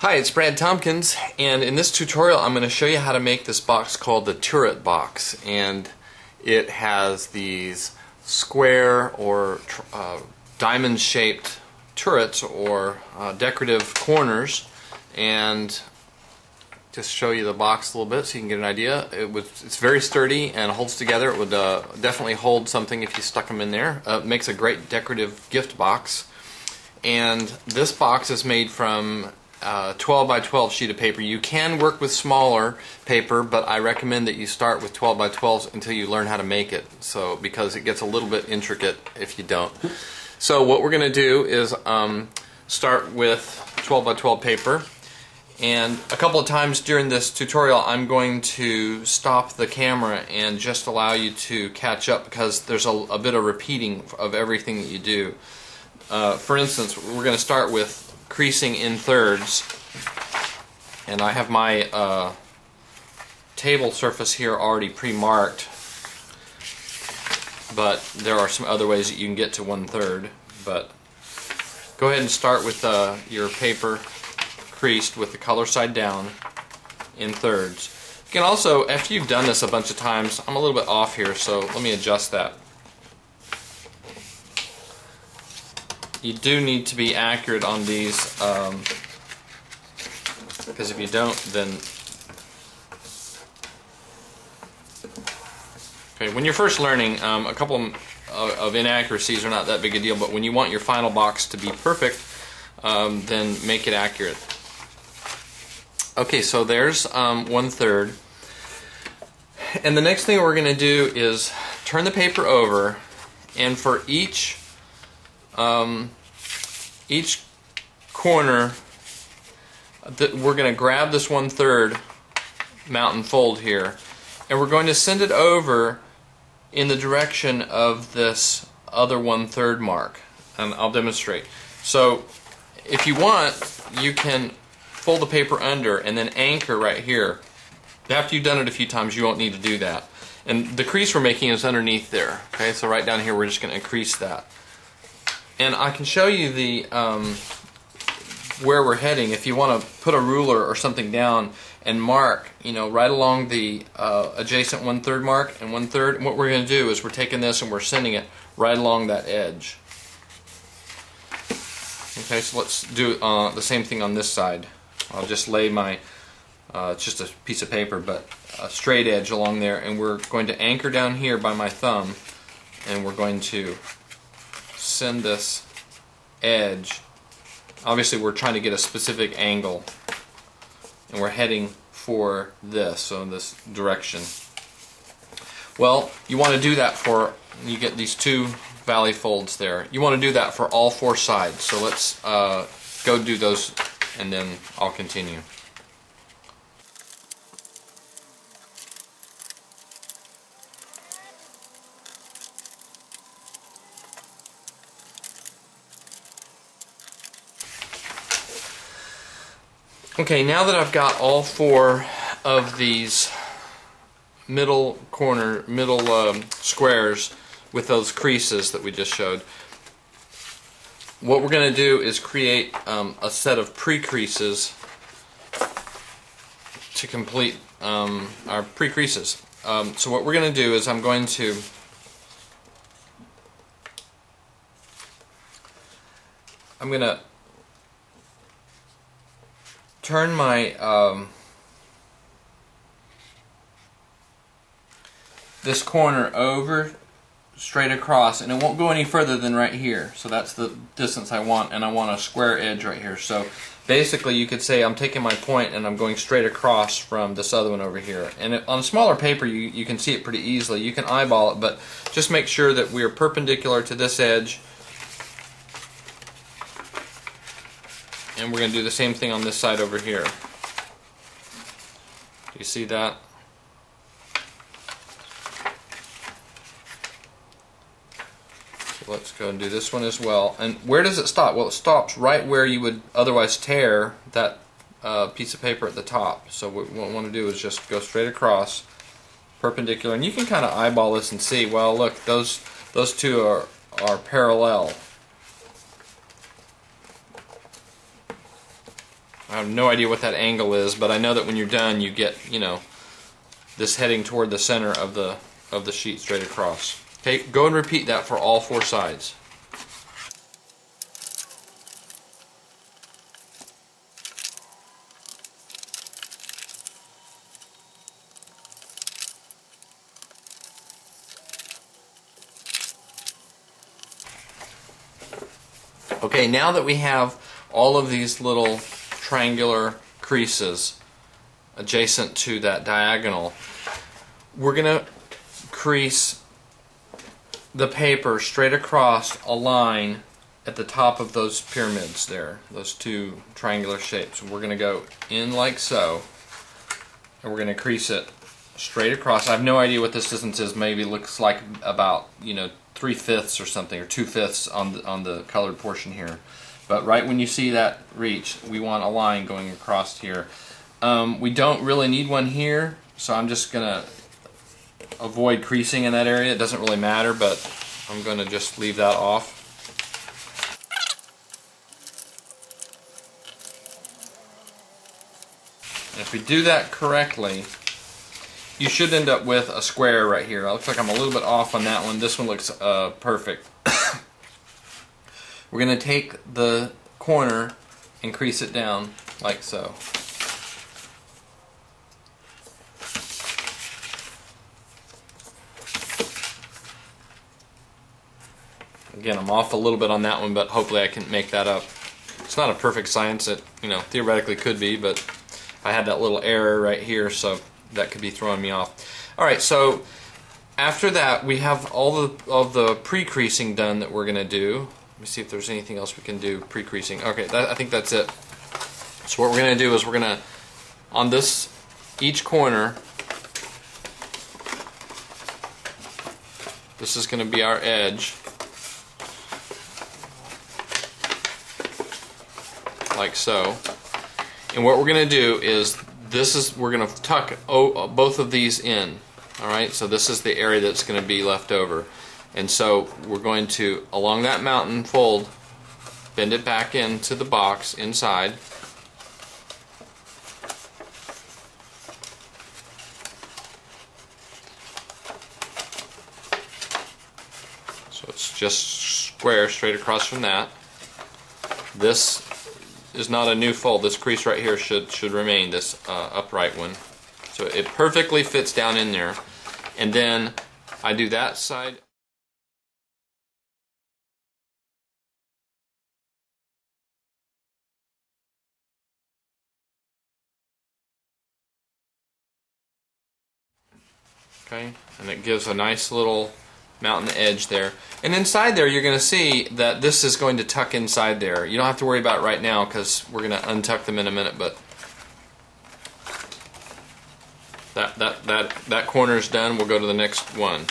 Hi, it's Brad Tompkins, and in this tutorial I'm going to show you how to make this box called the Turrett box. And it has these square or diamond shaped turrets or decorative corners, and just show you the box a little bit so you can get an idea. It's very sturdy and holds together. It would definitely hold something if you stuck them in there. It makes a great decorative gift box. And this box is made from 12 by 12 sheet of paper. You can work with smaller paper, but I recommend that you start with 12 by 12s until you learn how to make it, so because it gets a little bit intricate if you don't. So what we're going to do is start with 12 by 12 paper, and a couple of times during this tutorial I'm going to stop the camera and just allow you to catch up, because there's a bit of repeating of everything that you do. For instance, we're going to start with creasing in thirds, and I have my table surface here already pre-marked, but there are some other ways that you can get to 1/3. But go ahead and start with your paper creased with the color side down in thirds. You can also, after you've done this a bunch of times, I'm a little bit off here, so let me adjust that. You do need to be accurate on these, because if you don't, then... Okay, when you're first learning, a couple of inaccuracies are not that big a deal, but when you want your final box to be perfect, then make it accurate. Okay, so there's 1/3. And the next thing we're going to do is turn the paper over, and for each corner we're going to grab this 1/3 mountain fold here, and we're going to send it over in the direction of this other 1/3 mark, and I'll demonstrate. So if you want, you can fold the paper under and then anchor right here. After you've done it a few times, you won't need to do that. And the crease we're making is underneath there. Okay, so right down here we're just going to crease that. And I can show you the where we're heading. If you want to put a ruler or something down and mark, right along the adjacent 1/3 mark and 1/3. And what we're going to do is we're taking this and we're sending it right along that edge. Okay, so let's do the same thing on this side. I'll just lay my it's just a piece of paper, but a straight edge along there, and we're going to anchor down here by my thumb, and we're going to send this edge. Obviously we're trying to get a specific angle, and we're heading for this, so in this direction. Well, you want to do that for, you get these two valley folds there. You want to do that for all four sides. So let's go do those, and then I'll continue. Okay, now that I've got all four of these middle squares with those creases that we just showed, what we're going to do is create a set of pre-creases to complete our pre-creases. So what we're going to do is I'm going to turn my this corner over straight across, and it won't go any further than right here. So that's the distance I want, and I want a square edge right here. So basically you could say I'm taking my point and I'm going straight across from this other one over here. And on smaller paper you can see it pretty easily. You can eyeball it, but just make sure that we are perpendicular to this edge. And we're going to do the same thing on this side over here. Do you see that? So let's go and do this one as well. And where does it stop? Well, it stops right where you would otherwise tear that piece of paper at the top. So what we want to do is just go straight across, perpendicular. And you can kind of eyeball this and see, well, look, those two are parallel. I have no idea what that angle is, but I know that when you're done you get, you know, this heading toward the center of the sheet straight across. Okay, go and repeat that for all 4 sides. Okay, now that we have all of these little triangular creases adjacent to that diagonal, we're going to crease the paper straight across a line at the top of those pyramids there, those 2 triangular shapes. We're going to go in like so, and we're going to crease it straight across. I have no idea what this distance is. Maybe it looks like about, you know, 3/5 or something, or 2/5 on the colored portion here. But right when you see that reach, we want a line going across here. We don't really need one here, so I'm just gonna avoid creasing in that area. It doesn't really matter, but I'm gonna just leave that off. And if we do that correctly, you should end up with a square right here. It looks like I'm a little bit off on that one. This one looks perfect. We're going to take the corner and crease it down like so. Again, I'm off a little bit on that one, but hopefully I can make that up. It's not a perfect science. It, you know, theoretically could be, but I had that little error right here, so that could be throwing me off. Alright, so after that we have all of the pre-creasing done that we're going to do. Let me see if there's anything else we can do pre-creasing. Okay, I think that's it. So what we're going to do is we're going to, on this, each corner, this is going to be our edge, like so. And what we're going to do is, we're going to tuck both of these in. Alright, so this is the area that's going to be left over. And so we're going to, along that mountain fold, bend it back into the box inside. So it's just square straight across from that. This is not a new fold. This crease right here should remain, this upright one. So it perfectly fits down in there. And then I do that side. Okay, and it gives a nice little mountain edge there. And inside there you're going to see that this is going to tuck inside there. You don't have to worry about it right now because we're going to untuck them in a minute, but that corner is done. We'll go to the next one.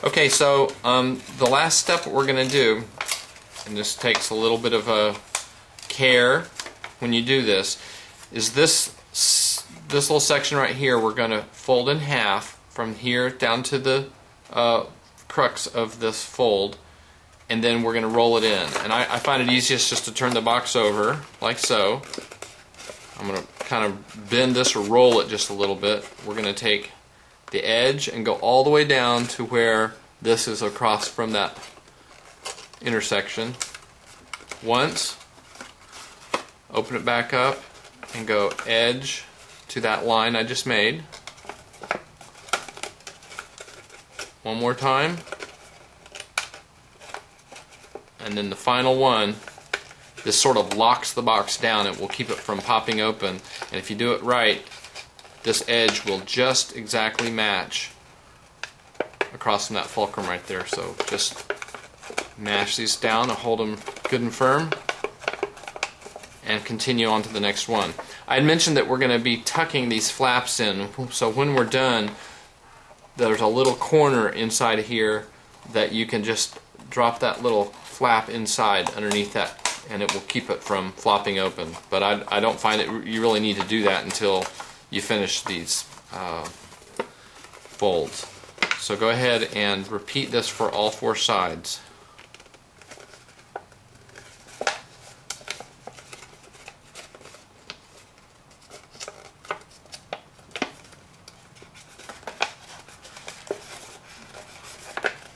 Okay, so the last step we're going to do, and this takes a little bit of a care when you do this, is this little section right here we're going to fold in half from here down to the crux of this fold, and then we're going to roll it in. And I find it easiest just to turn the box over like so. I'm going to kind of bend this or roll it just a little bit. We're going to take the edge and go all the way down to where this is across from that intersection. Once, open it back up and go edge to that line I just made. One more time. And then the final one, this sort of locks the box down. It will keep it from popping open. And if you do it right, this edge will just exactly match across from that fulcrum right there. So just mash these down and hold them good and firm and continue on to the next one. I had mentioned that we're going to be tucking these flaps in, so when we're done there's a little corner inside here that you can just drop that little flap inside underneath that and it will keep it from flopping open. But I don't find it you really need to do that until you finish these folds. So go ahead and repeat this for all 4 sides.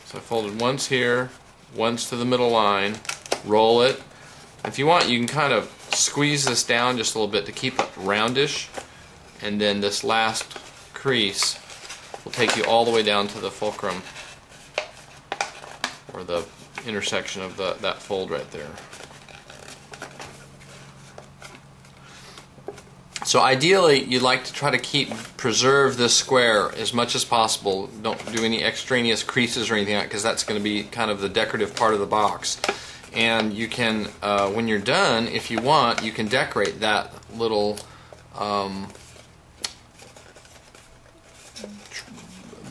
So I folded once here, once to the middle line, roll it. If you want, you can kind of squeeze this down just a little bit to keep it roundish, and then this last crease will take you all the way down to the fulcrum, or the intersection of that fold right there. So ideally, you'd like to try to preserve this square as much as possible. Don't do any extraneous creases or anything like that, because that's going to be kind of the decorative part of the box. And you can, when you're done, if you want, you can decorate that little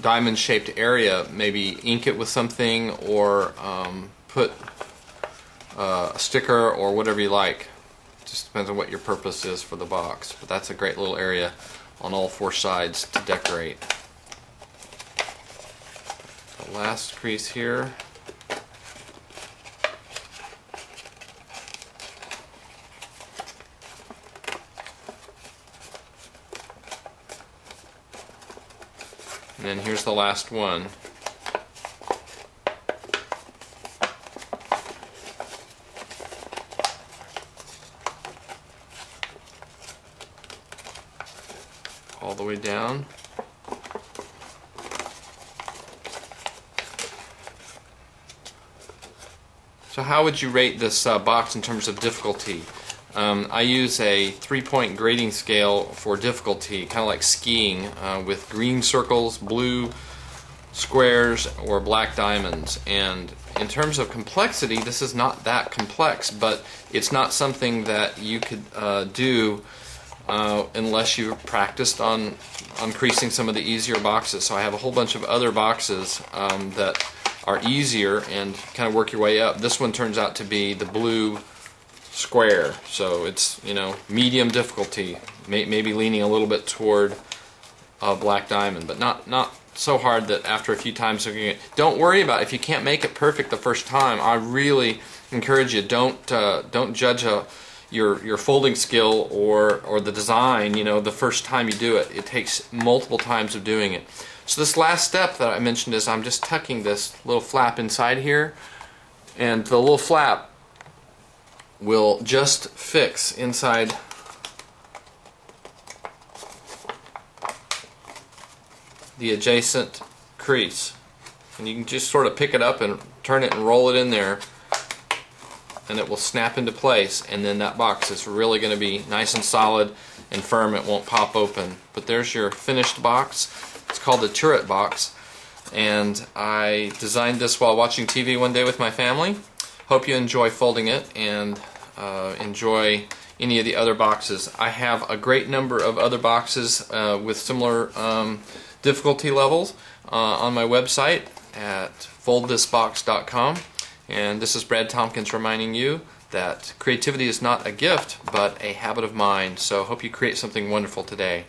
diamond-shaped area. Maybe ink it with something, or put a sticker or whatever you like. Just depends on what your purpose is for the box. But that's a great little area on all 4 sides to decorate. The last crease here. And then here's the last one. All the way down. So how would you rate this box in terms of difficulty? I use a 3-point grading scale for difficulty, kind of like skiing, with green circles, blue squares, or black diamonds. And in terms of complexity, this is not that complex, but it's not something that you could do unless you've practiced on creasing some of the easier boxes. So I have a whole bunch of other boxes that are easier, and kind of work your way up. This one turns out to be the blue square, so it's, you know, medium difficulty, maybe leaning a little bit toward black diamond, but not so hard that after a few times looking at it, don't worry about it. If you can't make it perfect the first time, I really encourage you, don't judge your folding skill or the design, you know, the first time you do it. It takes multiple times of doing it. So this last step that I mentioned is I'm just tucking this little flap inside here, and the little flap will just fix inside the adjacent crease. And you can just sort of pick it up and turn it and roll it in there, and it will snap into place, and then that box is really going to be nice and solid and firm. It won't pop open. But there's your finished box. It's called the Turrett box, and I designed this while watching TV one day with my family. Hope you enjoy folding it and enjoy any of the other boxes. I have a great number of other boxes with similar difficulty levels on my website at foldthisbox.com. And this is Brad Tompkins reminding you that creativity is not a gift, but a habit of mind. So hope you create something wonderful today.